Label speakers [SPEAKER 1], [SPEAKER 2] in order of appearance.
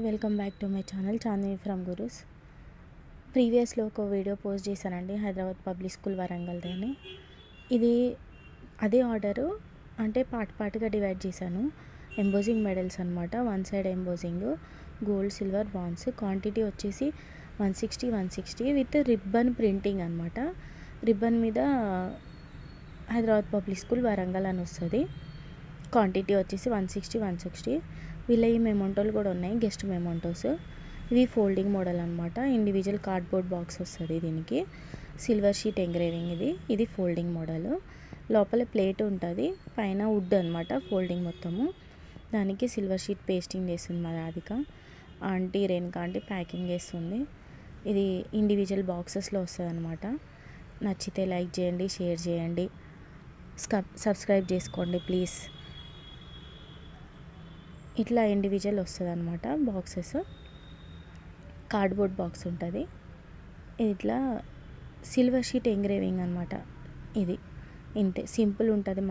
[SPEAKER 1] Welcome back to my channel Chandini from Gurus. ప్రీవియస్లో ఒక video post చేశానండి, హైదరాబాద్ పబ్లిక్ స్కూల్ వరంగల్ది అని. ఇది అదే ఆర్డరు, అంటే పార్ట్గా డివైడ్ చేశాను. ఎంబోజింగ్ మెడల్స్ అనమాట, one side embossing, gold silver bronze. Quantity వచ్చేసి 160 విత్ రిబ్బన్ ప్రింటింగ్ అనమాట. రిబ్బన్ మీద హైదరాబాద్ పబ్లిక్ స్కూల్ వరంగల్ అని వస్తుంది. క్వాంటిటీ వచ్చేసి 160. వీళ్ళ ఈ మెమోంటోలు కూడా ఉన్నాయి, గెస్ట్ మెమోంటోస్. ఇవి ఫోల్డింగ్ మోడల్ అనమాట. ఇండివిజువల్ కార్డ్బోర్డ్ బాక్స్ వస్తుంది దీనికి. సిల్వర్ షీట్ ఎంగ్రేవింగ్ ఇది ఫోల్డింగ్ మోడల్. లోపల ప్లేట్ ఉంటుంది, పైన వుడ్ అనమాట ఫోల్డింగ్ మొత్తము. దానికి సిల్వర్ షీట్ పేస్టింగ్ చేస్తుంది మా Radhika aunty, Renuka aunty packing చేస్తుంది. ఇది ఇండివిజువల్ బాక్సెస్లో వస్తుంది అనమాట. నచ్చితే లైక్ చేయండి, షేర్ చేయండి, సబ్స్క్రైబ్ చేసుకోండి ప్లీజ్. ఇట్లా ఇండివిజువల్ వస్తుంది అనమాట బాక్సెస్. కార్డ్బోర్డ్ బాక్స్ ఉంటుంది. ఇట్లా సిల్వర్ షీట్ ఎంగ్రేవింగ్ అనమాట. ఇది ఇంతే సింపుల్ ఉంటుంది.